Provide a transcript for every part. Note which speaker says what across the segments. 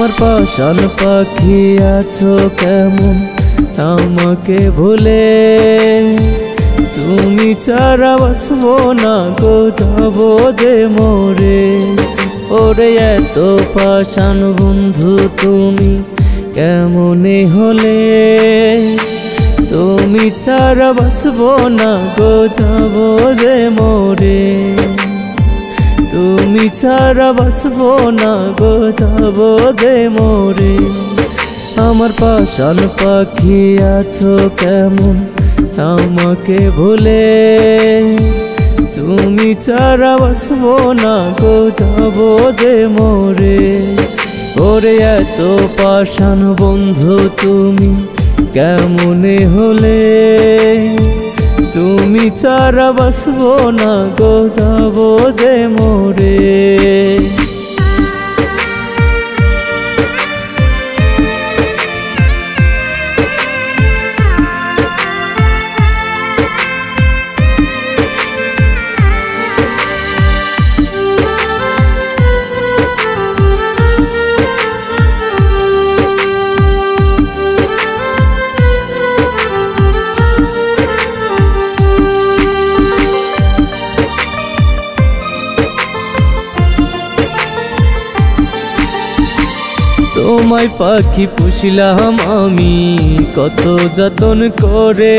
Speaker 1: আমার পাশান পাখি আছো কেমন আমাকে ভুলে, তুমি ছাড়া বাসবো না গো যাবো যে মরে। ওরে এত পাশান বন্ধু তুমি কেমনে হলে, তুমি ছাড়া বাসবো না গো যাবো যে মরে। তুমি ছাড়া বাসবো না গো যাবো যে মরে। আমার পাশান পাখি আছো কেমন আমাকে ভুলে, তুমি ছাড়া বাসবো না গো যাবো যে মরে। ওরে এত পাশান বন্ধু তুমি কেমনে হলে, তুমি ছাড়া বাসবো না গো যাবো যে মরে। তোমায় পাখি পুষিলাম আমি কত যতন করে,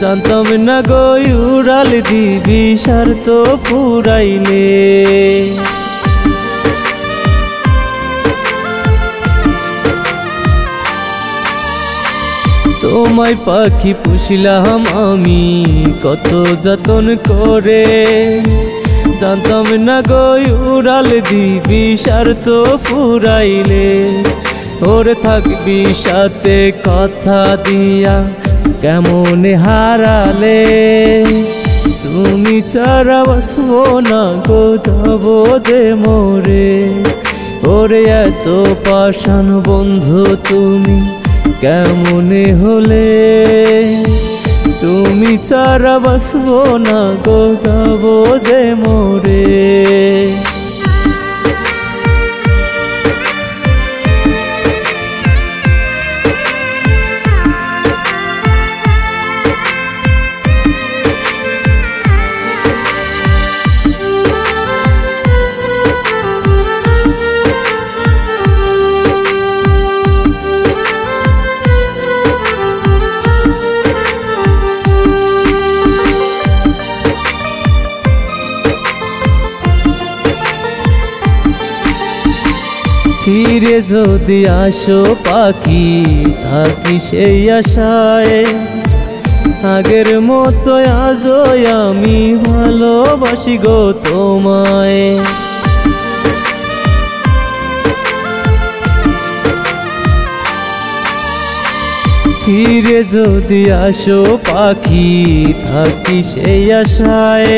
Speaker 1: জানতাম না গো উড়াল দিবি স্বার্থ ফুরাইলে। তোমায় পাখি পুষিলাম আমি কত যতন করে, জানতাম না গো উড়াল দিবি স্বার্থ ফুরাইলে। ওরে থাকবি সাথে কথা দিয়া কেমনে হারালে, তুমি ছাড়া বাসবো না গো যাবো যে মরে। ওরে এত পাশান বন্ধু তুমি কেমনে হলে, তুমি ছাড়া বাসবো না গো যাবো যে মরে। ফিরে যদি আসো পাখি থাকি সেই আশায়, আগের মতো আজও আমি ভালোবাসি গো তোমায়। ফিরে যদি আসো পাখি থাকি সেই আশায়,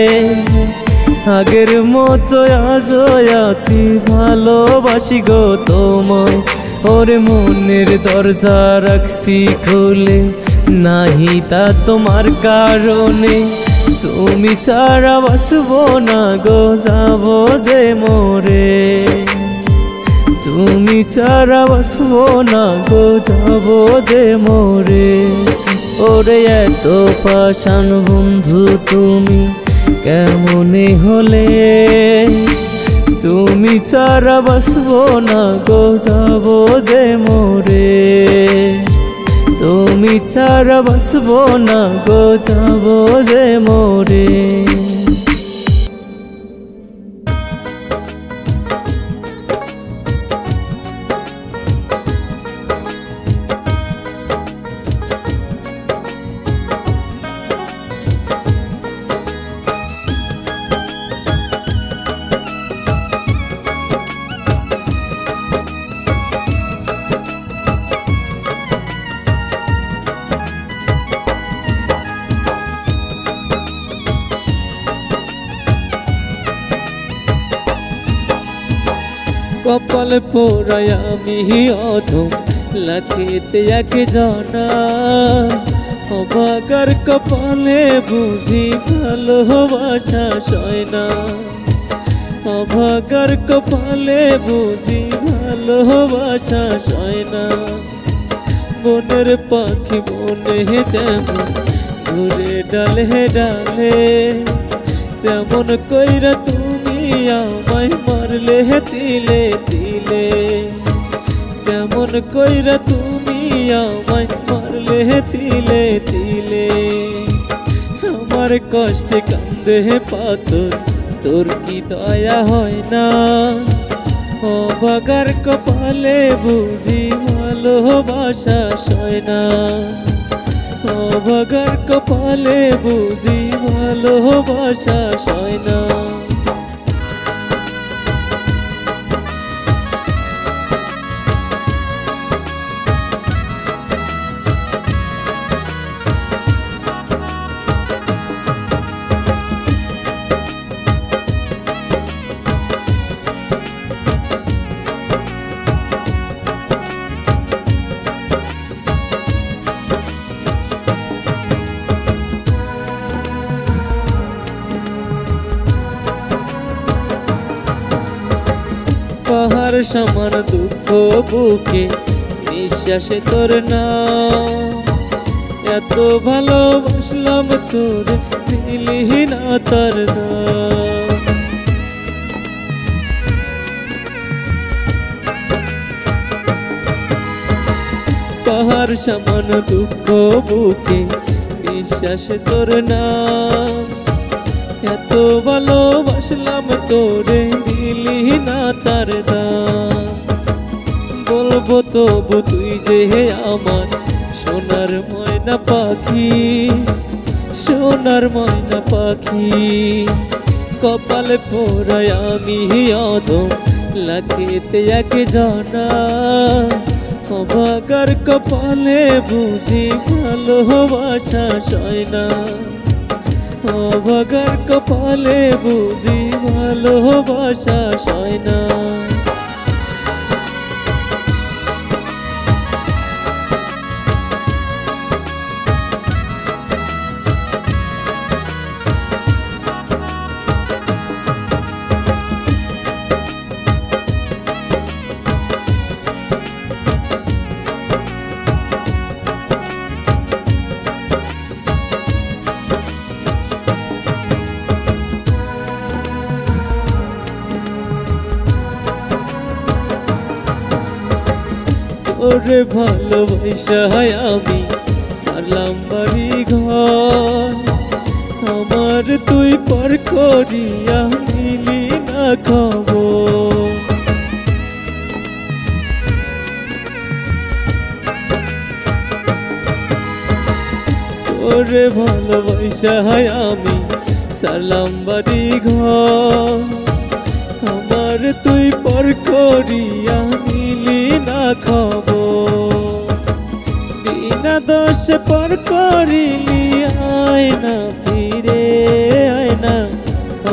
Speaker 1: আগের মতো আজও আছি ভালোবাসি গো তোমায়। ওরে মনের দরজা রাখছি খুলে নাহি তা তোমার কারণে, তুমি ছাড়া বাসবো না গো যাবো যে মরে। তুমি ছাড়া বাসবো না গো যাবো যে মরে। ওরে এত পাশান বন্ধু তুমি কেমনে হলে, তুমি ছাড়া বাসবো না গো যাবো যে মরে। তুমি ছাড়া বাসবো না গো যাবো যে মরে। কপালে পোড়াই আমি অধম লাখিতে এক জানা, অবাগার কপালে বুঝি ভালোবাসা সয় না। অভাগার কপালে বুঝি ভালোবাসা সয় না। বনের পাখি বনে যেমন ঘুরে ডালে ডালে, তেমন কইরা তুমি আমায় মারলে তিলে তিলে। তেমন কইরা তুমি আমায় মারলে তিলে তিলে। আমার কষ্টে কান্দে পাথর, তোর কি দয়া হয় না? অভাগার কপালে বুঝি ভালোবাসা সয় না। অভাগার কপালে বুঝি ভালোবাসা সয় না। পাহাড় সমান দুঃখ বুকে নিঃশ্বাসে তোর না। এত ভালোবাসলাম তোর দিলি না তার দাম। পাহাড় সমান দুঃখ বুকে নিঃশ্বাসে তোর না। এত ভালোবাসলাম তোরে দিলি না তার দাম। বলবো তবু তুই যে আমার সোনার ময়না পাখি, সোনার ময়না পাখি। কপালে পোড়ায় আমি অদম লাখেতে এক জানা। অভাগার কপালে বুঝি ভালোবাসা সয় না। অভাগার কপালে বুঝি ভালোবাসা সয় না। ওরে ভালোবাসা আমি সারলাম বাড়ি ঘর। আমার তুই পর করিয়া নিলি না খবর। ওরে ভালোবাসা আমি সারলাম বাড়ি ঘর। আমার তুই পর করিয়া নিলি না খবর। বিনা দোষে পর করিলি আয় না ফিরে আয় না।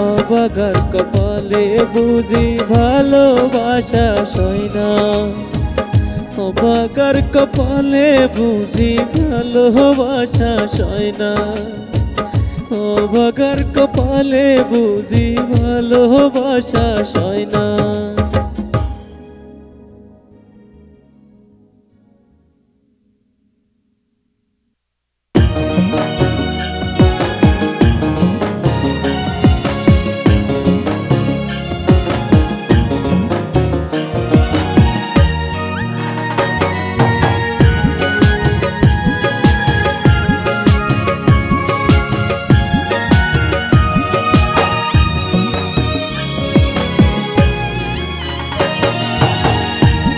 Speaker 1: অভাগার কপালে বুঝি ভালোবাসা সয় না। অভাগার কপালে বুঝি ভালোবাসা সয় না। অভাগার কপালে বুঝি ভালোবাসা সয় না।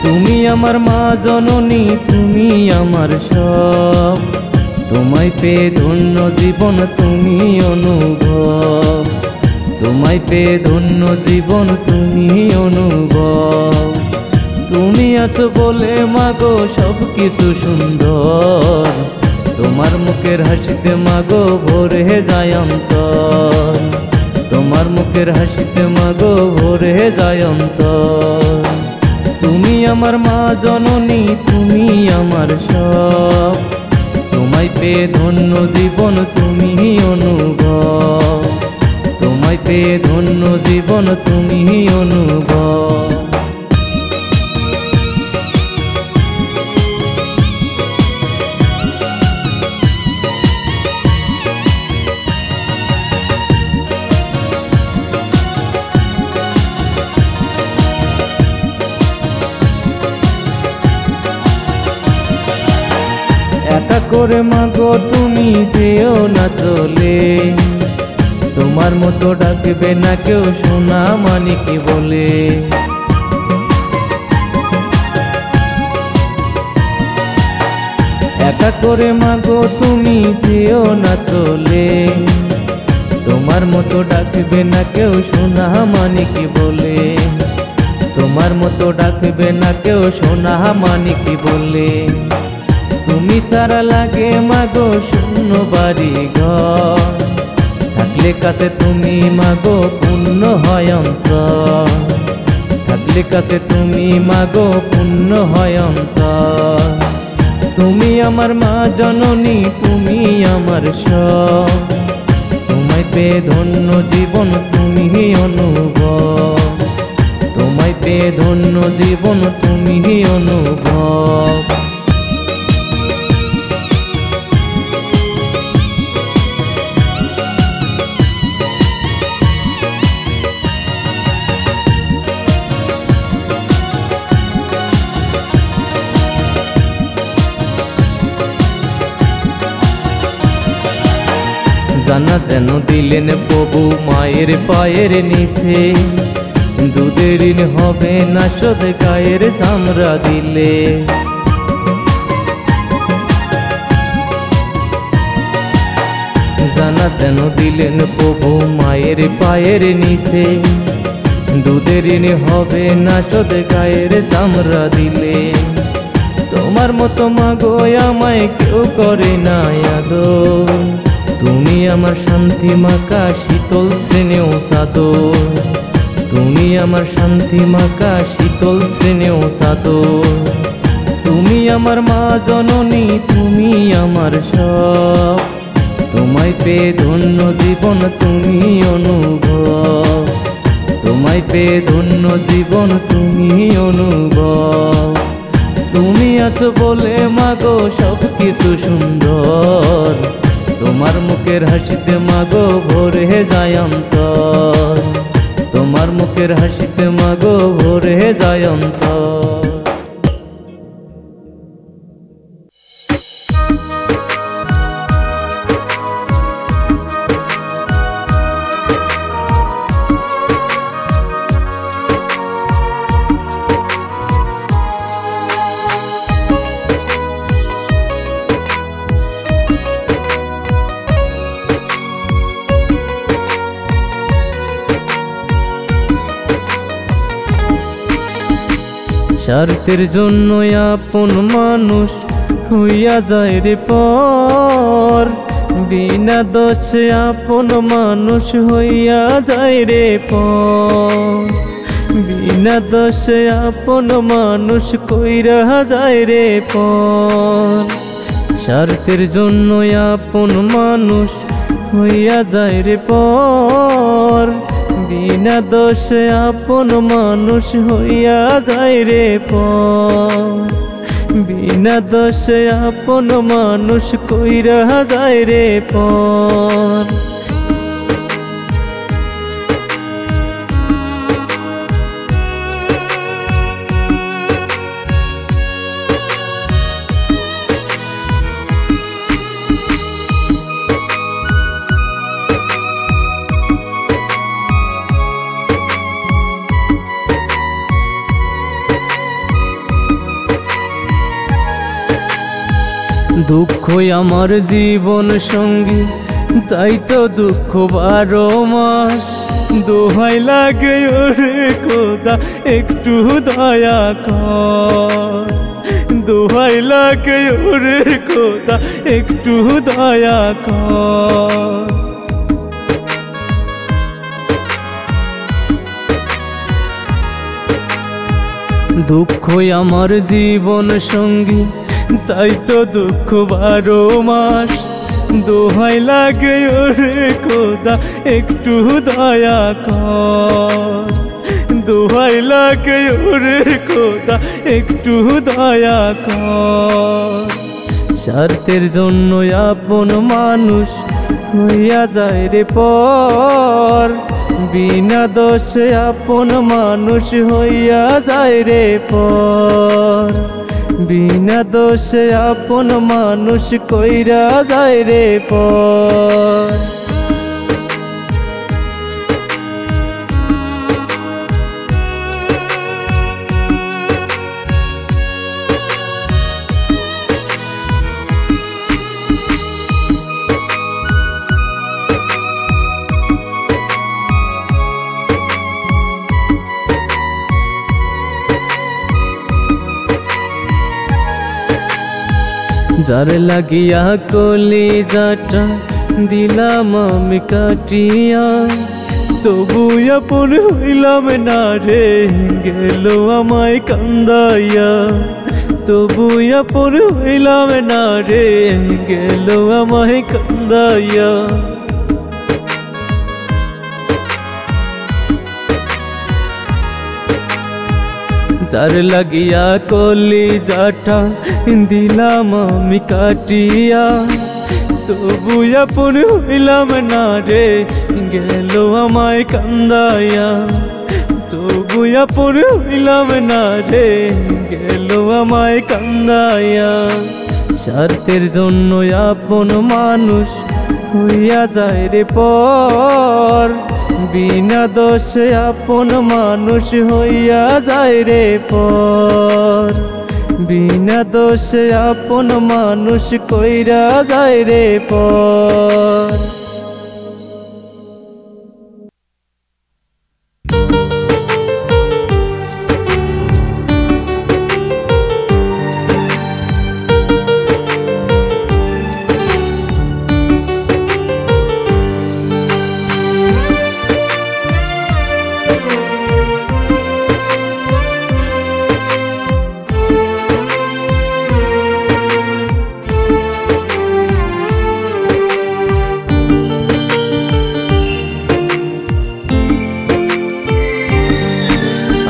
Speaker 1: তুমি আমার মা জননী, তুমি আমার সব। তোমায় পেয়ে ধন্য জীবন তুমি অনুভব। তোমায় পেয়ে ধন্য জীবন তুমি অনুভব। তুমি আছো বলে মাগো সব কিছু সুন্দর। তোমার মুখের হাসিতে মাগো ভরে যায় অন্তর। তোমার মুখের হাসিতে মাগো ভরে যায় অন্তর। তুমি আমার মা জননী, তুমি আমার সব। তোমায় পেয়ে ধন্য জীবন তুমি অনুভব। তোমায় তোমায় পেয়ে ধন্য জীবন তুমি অনুভব। একা করে মাগো তুমি যেও না চলে, তোমার মতো ডাকবে না কেউ সোনা মানিক বলে। একা করে মাগো তুমি যেও না চলে, তোমার মতো ডাকবে না কেউ সোনা মানিক বলে। তোমার মতো ডাকবে না কেউ সোনা মানিক বলে। তুমি সারা লাগে মাগো শূন্য বাড়ি ঘর, থাকলে কাছে তুমি মাগো পূর্ণ হয় অন্তর। থাকলে কাছে তুমি মাগো পূর্ণ হয় অন্তর। তুমি আমার মা জননী, তুমি আমার সব। তোমায় পেয়ে ধন্য জীবন তুমি অনুভব। তোমায় পেয়ে ধন্য জীবন তুমি অনুভব। জানা যেন দিলেন প্রভু মায়ের পায়ের নিচে, দুধের ঋণ হবে না শোধ গায়ের চামড়া দিলে। জানা যেন দিলেন প্রভু মায়ের পায়ের নিচে, দুধের ঋণ হবে না শোধ গায়ের চামড়া দিলে। তোমার মতো মাগো আমায় কেউ করে না আদর, তুমি আমার শান্তি মাকা শীতল শ্রেণীও চাদর। তুমি আমার শান্তি মাকা শীতল শ্রেণীও চাদর। তুমি আমার মা জননী, তুমি আমার সব। তোমায় পেয়ে ধন্য জীবন তুমি অনুভব। তোমায় পেয়ে ধন্য জীবন তুমি অনুভব। তুমি আছো বলে মাগো সব কিছু সুন্দর, তোমার মুখের হাসিতে মাগো ভরে যায় অন্তর। তোমার মুখের হাসিতে মাগো ভরে যায় অন্তর। স্বার্থের জন্য আপন মানুষ হইয়া যায় রে পর, বিনা দোষে আপন মানুষ হইয়া যায় রে পর। বিনা দোষে আপন মানুষ কইরা যায় রে পর। স্বার্থের জন্য আপন মানুষ হইয়া যায় রে পর, বিনা দোষে আপন মানুষ হইয়া যায় রে পর। বিনা দোষে আপন মানুষ কইরা যায় রে পর। দুঃখই আমার জীবন সঙ্গী, তাই তো দুঃখ 12 মাস। দোহাই লাগে ওরে খোদা একটু দয়া কর। দোহাই লাগে ওরে খোদা একটু দয়া কর। দুঃখই আমার জীবন সঙ্গী, তাই তো দুঃখ 12 মাস। দোহাই লাগে ওরে খোদা একটু দয়া কর, দোহাই লাগে ওরে খোদা একটু দয়া কর। স্বার্থের জন্য আপন মানুষ হইয়া যায় রে পর, বিনা দোষে আপন মানুষ হইয়া যায় রে পর, বিনা দোষে আপন মানুষ কইরা যায় রে পর। যার লাগিয়া কলিজাটা দিলাম আমি কাটিয়া, তবু আপন হইলাম না রে গেল আমায় কান্দাইয়া, তবু আপন হইলাম না রে গেল আমায় কান্দাইয়া। যার লাগিয়া কলিজাটা দিলাম আমি কাটিয়া, তবু আপন হইলাম না রে গেল আমায় কান্দাইয়া, তবু আপন হইলাম না রে গেল আমায় কান্দাইয়া। স্বার্থের জন্য আপন মানুষ হইয়া যায় রে পর, বিনা দোষে আপন মানুষ হইয়া যায় রে পর, বিনা দোষে আপন মানুষ কইরা যায় রে পর।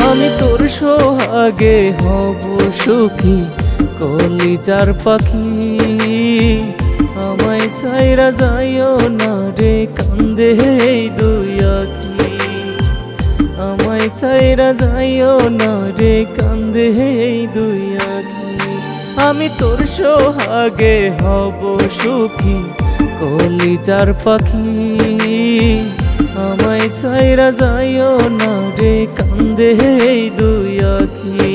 Speaker 1: আমি তোর সোহাগে হব সুখী কলিজার পাখি, আমায় সাইরা যাইও না রে কান্দে এই দুই আখি, আমায় সাইরা যাইও না রে কান্দে এই দুই আখি। আমি তোর সোহাগে হব সুখী কলিজার পাখি, আমায় সাইরা যাইও না রে কান্দে এই দুই আখি,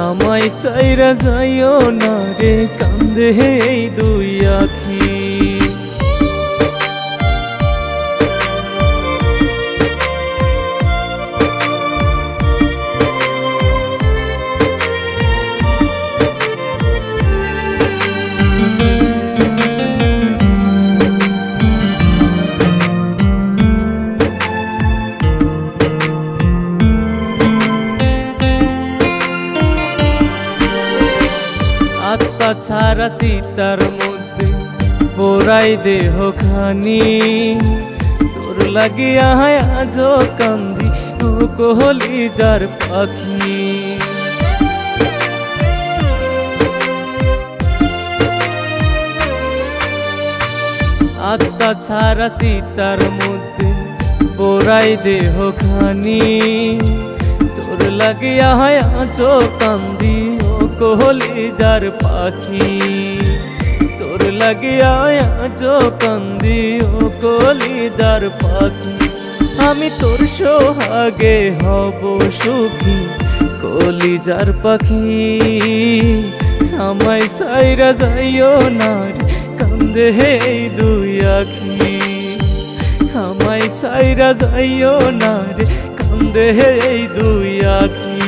Speaker 1: আমায় সাইরা যাইও না রে কান্দে এই দুই আখি। আত্মা সারা সীতার মধ্যে পোড়াই দেহ খানি, তোর লাগিয়া আজ কান্দি ও কলিজার পাখি। আত্মা সারা সীতার মধ্যে পোড়াই দেহ খানি, তোর লাগিয়া আজ কান্দি ও কলিজার পাখি, তোর লাগিয়া আজ কান্দি ও কলিজার পাখি। আমি তোর সোহাগে হব সুখী কলিজার পাখি, আমায় সাইরা যাইও না রে কান্দে এই দুই আখি, আমায় সাইরা যাইও না রে কান্দে এই দুই আখি,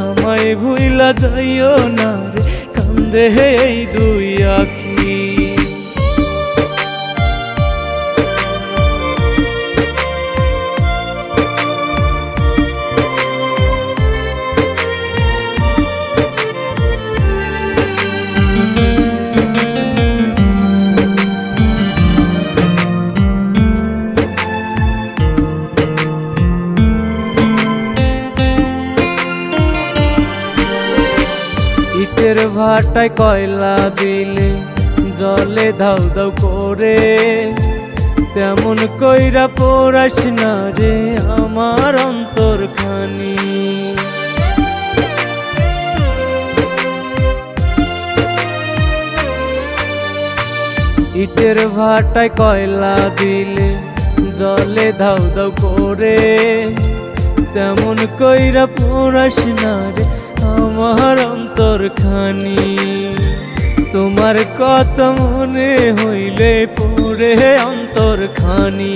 Speaker 1: আমায় ভুইলা যাইও না রে কান্দে এই দুই আখি। ভাটায় কয়লা দিলে জলে ধাউ ধাউ করে, তেমন কইরা পোড়াস না রে আমার অন্তরখানি। ইটের ভাটায় কয়লা দিলে জলে ধাউ ধাউ করে, তেমন কইরা পোড়াস না রে আমার অন্তরখানি। তোমার কথা মনে হইলে পড়ে অন্তরখানি।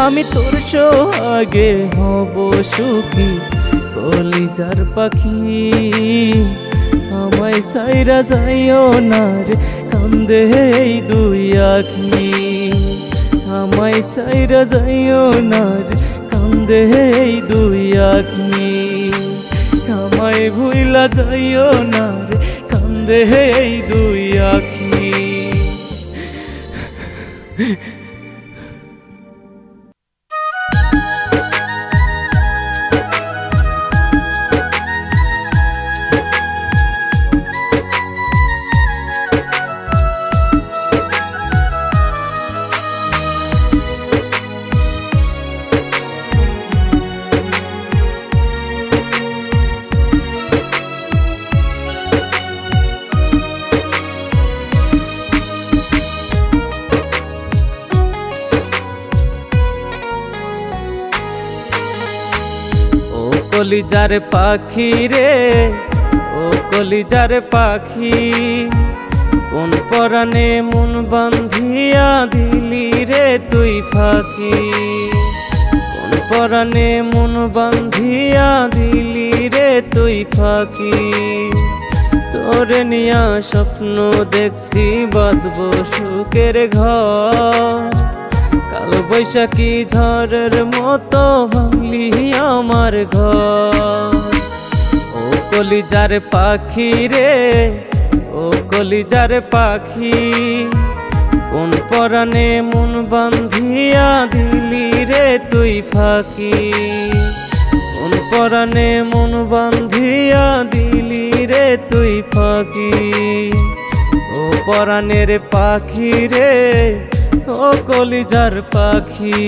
Speaker 1: আমি তোর সোহাগে হব সুখী কলিজার পাখি, আমায় সাইরা যাইও না রে কান্দে এই দুই আখি। আমায় সাইরা যাইও না রে কান্দে এই দুই আখি। আমায় ভুইলা যাইও না রে কান্দে এই দুই আখি। কলিজার পাখি রে ও কলিজার পাখি, কোন পরাণে মন বান্ধিয়া দিলি রে তুই ফাঁকি। কোন পরাণে মন বান্ধিয়া দিলি রে তুই ফাঁকি। তোরে নিয়া স্বপ্ন দেখছি বাঁধব সুখের ঘর, কাল বৈশাখী ঝড়ের মতো ভাঙলি আমার ঘর। ও কলিজার পাখি রে ও কলিজার পাখি, কোন পরাণে মন বান্ধিয়া দিলি রে তুই ফাঁকি। কোন পরাণে মন বান্ধিয়া দিলি রে তুই ফাঁকি। ও পরাণের পাখি রে ও কলিজার পাখি।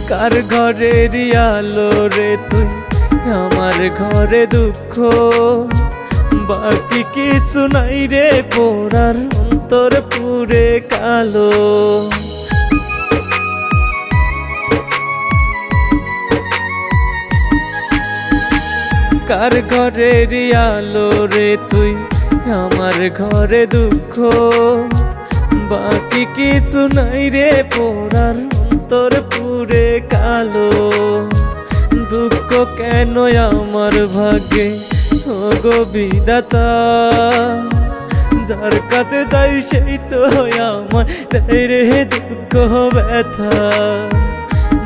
Speaker 1: কার ঘরের আলো রে তুই আমার ঘরে দুঃখ, বাকি কিছু নাই রে পোড়ার অন্তর পুরে কালো। কার ঘরের আলো রে তুই আমার ঘরে দুঃখ, বাকি কিছু নাই রে পোড়ার অন্তর পুরে কালো। দুঃখ কেন আমার ভাগ্যে ও গো বিধাতা, যার কাছে যাই সেই তো আমার দেয় রে দুঃখ ব্যথা।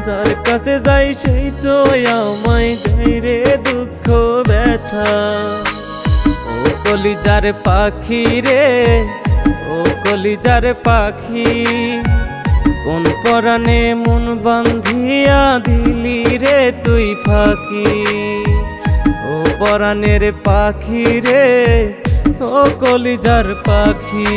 Speaker 1: যার কাছে যাই সেই তো আমায় দেয় রে দুঃখ ব্যথা। ও কলিজার পাখি রে ও কলিজার পাখি, কোন পরাণে মন বান্ধিয়া দিলি রে তুই ফাঁকি। ও পরাণের পাখি রে ও কলিজার পাখি।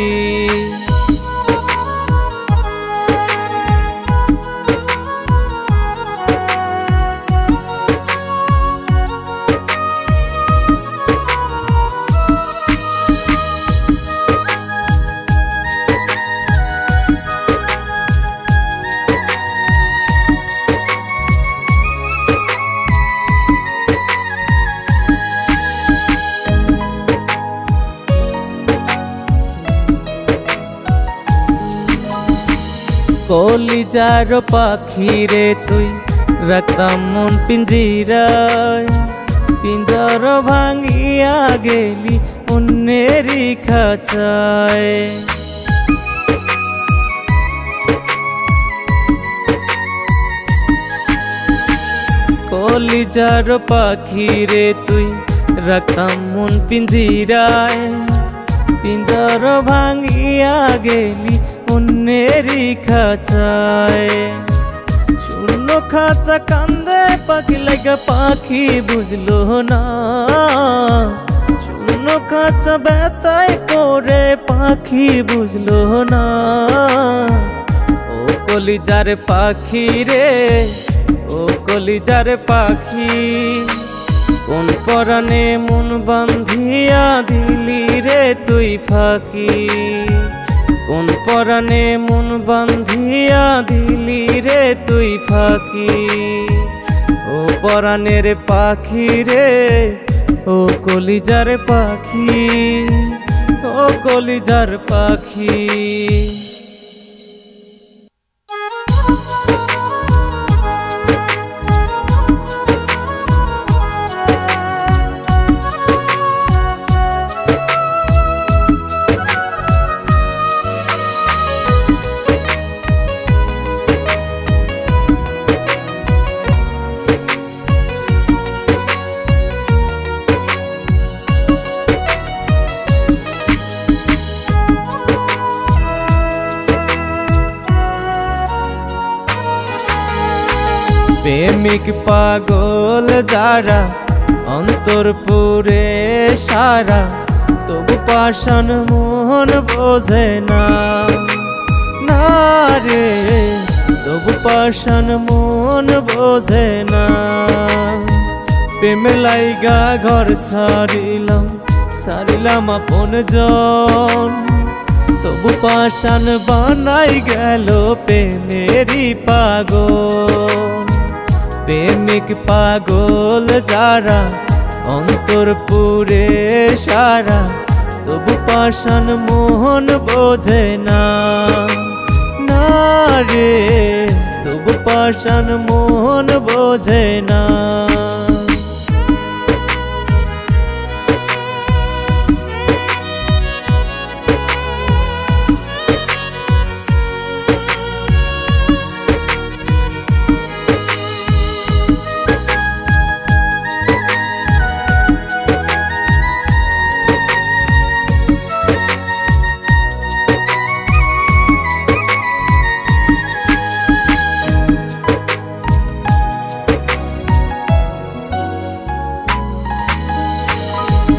Speaker 1: কলিজার পাখি রে তুই রাখতাম মন পিঞ্জিরায়, পিঞ্জর ভাঙিয়া গেলি অন্যেরই খাঁচায়। কলিজার পাখি রে তুই রাখতাম মন পিঞ্জিরায়, পিঞ্জর ভাঙিয়া গেলি অন্যেরই খাঁচায়। শূন্য খাঁচা কান্দে পাখি লাগা পাখি বুঝলো না, শূন্য খাঁচা ব্যথায় করে পাখি বুঝলো না। ও কলিজার পাখি রে, ও কলিজার পাখি, কোন পরাণে মন বান্ধিয়া দিলি রে তুই ফাঁকি, কোন পরাণে মন বান্ধিয়া দিলি রে তুই ফাঁকি। ও পরাণের পাখি রে, ও কলিজার পাখি, ও কলিজার পাখি। প্রেমিক পাগল যারা অন্তর পুরে সারা, তবু পাষাণ মন বোঝে না, না রে তবু পাষাণ মন বোঝে না। প্রেম লাইগা ঘর সারিলাম, সারিলাম আপন জন, তবু পাষাণ বানাই গেল প্রেমেরই পাগল। প্রেমিক পাগল যারা অন্তর পুরে সারা, তবু পাষাণ মোহন বোঝে না, না রে তবু পাষাণ মোহন বোঝে না।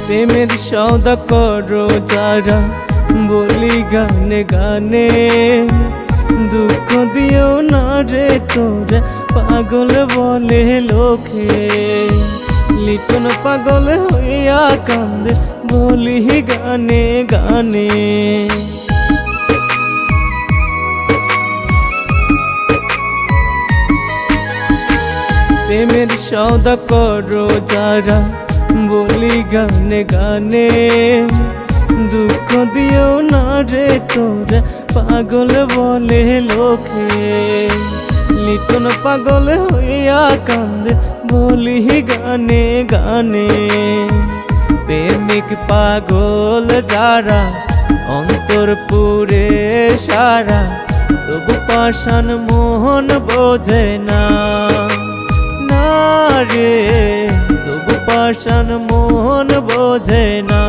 Speaker 1: প্রেমের সওদা করো যারা বলি গানে গানে, দুঃখ দিও না রে তোরা পাগল বলে লোকে। লিটন পাগল হইয়া কান্দে বলি গানে গানে। প্রেমের সওদা করো যারা বলি গানে গানে, দুঃখ দিও না রে তোরা পাগল বলে লোকে। লিটন পাগল হইয়া কান্দে বলি গানে গানে। প্রেমিক পাগল যারা অন্তর পুরে সারা, তবু পাষাণ মোহন বোঝে না, না রে তবু পাষাণ মোহন বোঝে না।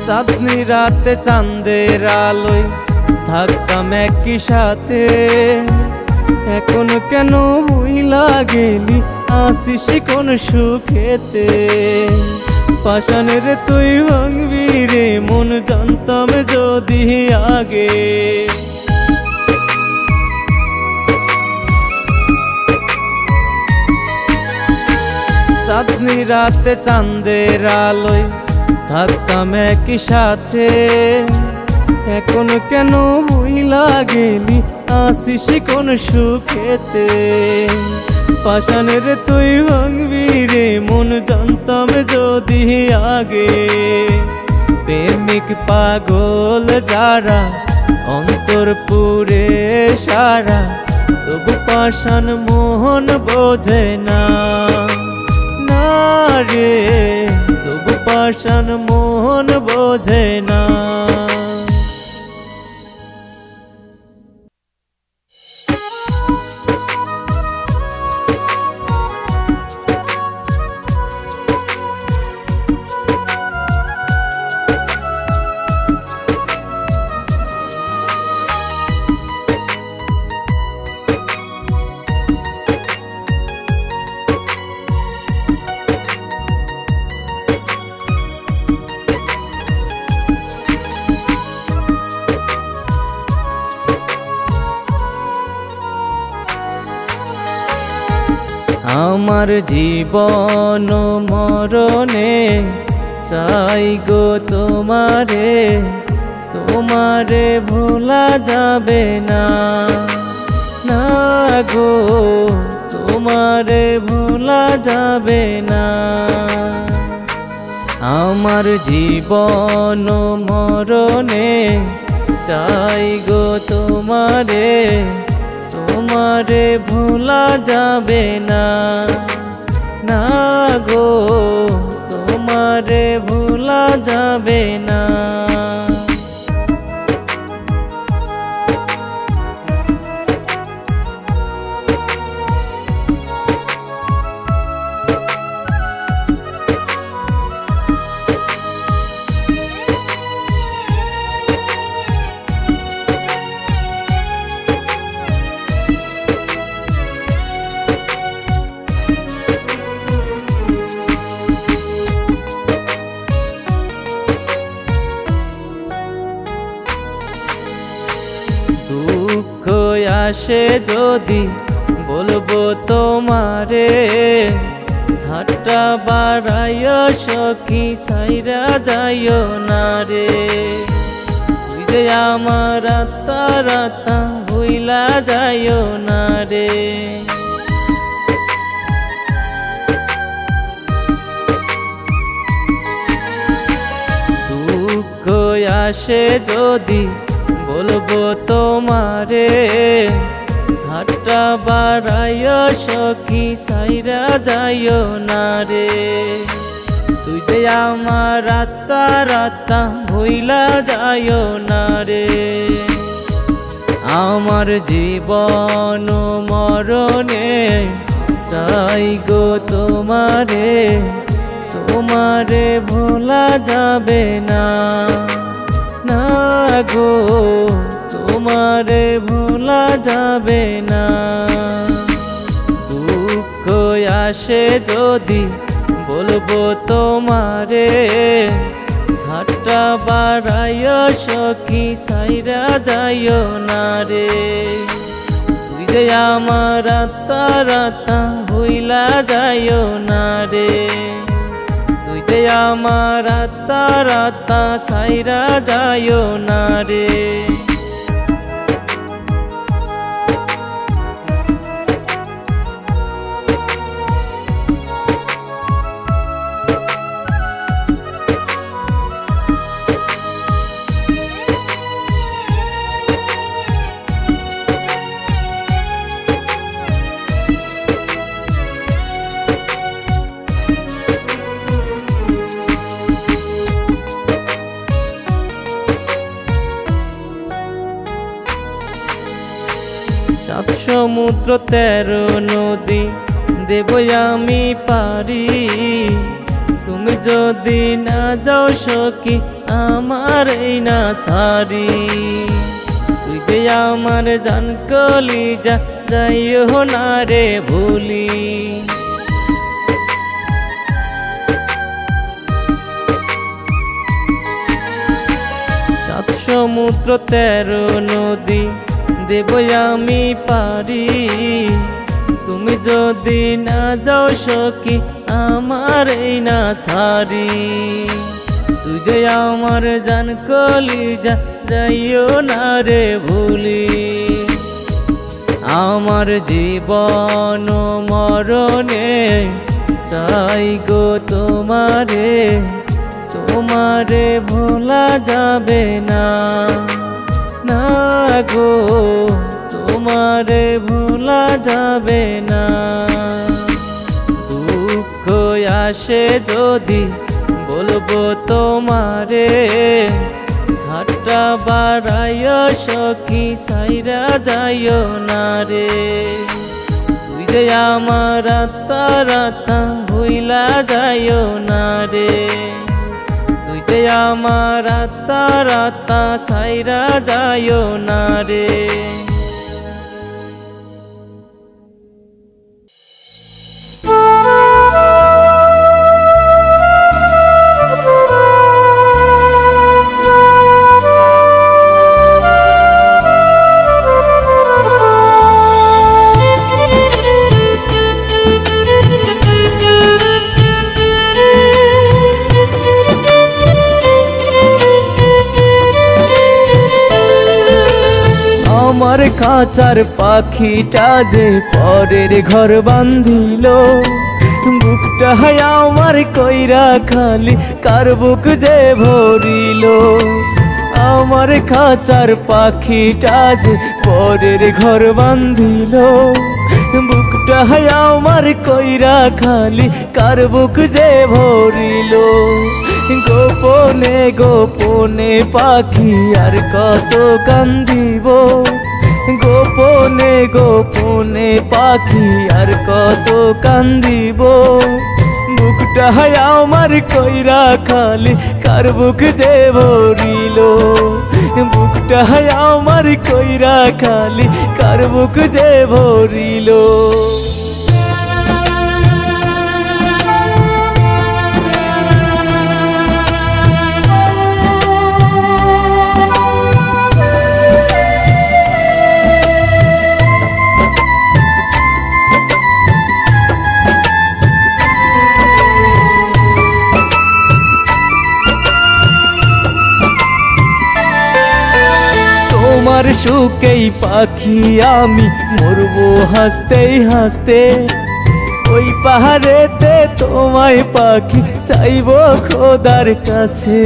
Speaker 1: চাঁদনি রাতে চাঁদের আলোয় থাকতাম একই সাথে, এখন কেন ভুইলা গেলি আসিস কোন সুখেতে। পাষাণের তুই ভাঙবি রে মন জানতাম যদি আগে। চাঁদনি রাতে চাঁদের আলোয় থাকতাম একই সাথে, এখন কেন ভুইলা গেলি আসিস কোন সুখেতে। পাষাণের তুই ভাঙবি রে মন জানতাম যদি আগে, প্রেমিক পাগল যারা অন্তর পুরে সারা, তবু পাষাণ মোহন বোঝে না, না রে তবু পাষাণ মোহন বোঝে না। আমার জীবন মরণে চাই গো তোমারে, তোমারে ভোলা যাবে না, না গো তোমারে ভোলা যাবে না। আমার জীবন মরণে চাই গো তোমারে, তোমারে ভোলা যাবে না, না গো তোমারে ভোলা যাবে না। দুঃখ আসে যদি বলবো তোমারে, হাতটা বাড়াইয়া সখী সাইরা যাইও না রে, তুই যে আমার রাতা রাতা ভুইলা যাইও না রে। দুঃখ আসে যদি বলবো তোমারে, হাতটা বাড়াইয়া সখী সাইরা যাইও না রে, তুই যে আমার রাতা রাতা ভুইলা যাইও না রে। আমার জীবন মরণে চাই গো তোমারে, তোমারে ভোলা যাবে না, না গো তোমারে ভোলা যাবে না। দুঃখ আসে যদি বলবো তোমারে, হাতটা বাড়াইয়া সখী সাইরা যাইও না রে, তুই যে আমার রাতা রাতা ভুইলা যাইও না রে, তুই যে আমার রাতা রাতা ছাইরা যাইও না রে। সাত সমুদ্র 13 নদী দেব আমি পারি, তুমি যদি না যাও সখী আমার এই না ছাড়ি, তুই যে আমার জান কলিজা যাইও না রে ভুলি। সাত সমুদ্র 13 নদী দেব আমি পারি, তুমি যদি না যাও সখী আমার এই না ছাড়ি। তুই যে আমার জান কলিজা যাইও না রে ভুলি। আমার জীবন মরণে চাই গো তোমারে, তোমারে ভোলা যাবে না, না গো তোমারে ভোলা যাবে না। দুঃখ আসে যদি বলবো তোমারে, হাতটা বাড়াইয়া সখী সাইরা যাইও না রে। তুই যে আমার আত্মা রাতা ভুইলা যাইও না রে। তুই যে আমার আত্মা রাতা ছাইরা যাইও না রে। আমার খাঁচার পাখিটা যে পরের ঘর বাঁধিল, বুকটা আমার কইরা খালি কার বুক যে ভরিল। আমার খাঁচার পাখিটা যে পরের ঘর বাঁধিল, বুকটা আমার কইরা খালি কার বুক যে ভরিল। গোপনে গোপনে পাখি আর কত কান্দিব, গোপনে গোপনে পাখি আর কত কান্দিব। বুকটা আমার কইরা খালি কার বুক যে ভরিল, বুকটা আমার কইরা খালি কার বুক যে ভরিল। তোমার সুখেই পাখি আমি মরবো হাসতে হাসতে, ওই পাহাড়েতে তোমায় পাখি চাইব খোদার কাছে।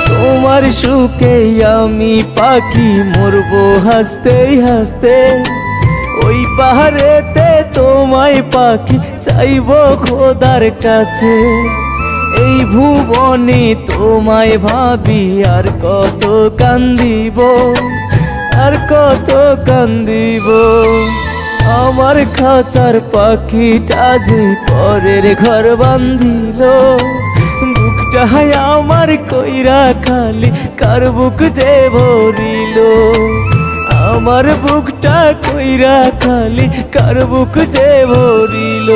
Speaker 1: তোমার সুখেই আমি পাখি মরবো হাসতে হাসতে, ওই পাহাড়েতে তোমায় পাখি চাইব খোদার কাছে। এই ভুবনে তোমায় ভাবি আর কত কান্দিব, আর কত কান্দিব। আমার খাঁচার পাখিটা যে পরের ঘর বাঁধিল, বুকটা আমার কইরা খালি কার বুক যে ভরিল। আমার বুকটা কইরা খালি কার বুক যে ভরিল।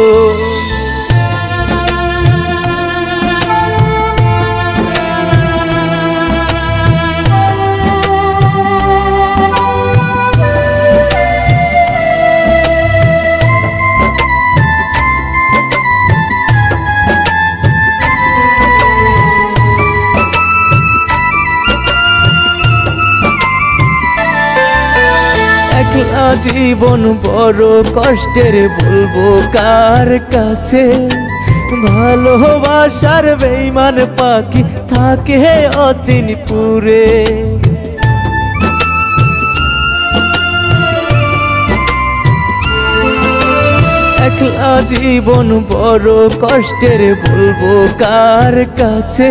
Speaker 1: একলা জীবন বড় কষ্টের, বলবো কার কাছে। ভালোবাসার বেঈমান পাখি থাকে অচিনপুরে। একলা জীবন বড় কষ্টের, বলবো কার কাছে।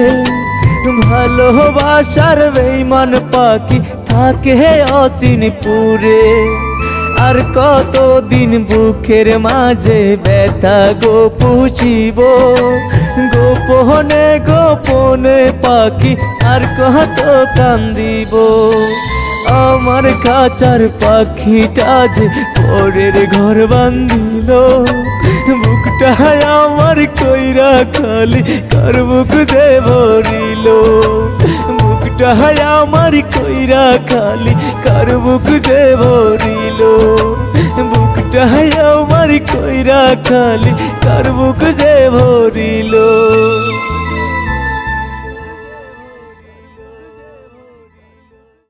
Speaker 1: ভালোবাসার বেঈমান পাখি থাকে অচিনপুরে। আর কতদিন বুকের মাঝে ব্যথা গো পুষিব, গোপনে গোপনে পাখি আর কত কান্দিব। আমার খাঁচার পাখিটা যে পরের ঘর বাঁধিল, বুকটা আমার কইরা খালি কার বুক যে ভরিল, বুক বুকটা আমার কইরা খালি কার বুক যে ভরিল, বুকটা আমার কইরা খালি কার বুক যে ভরিল।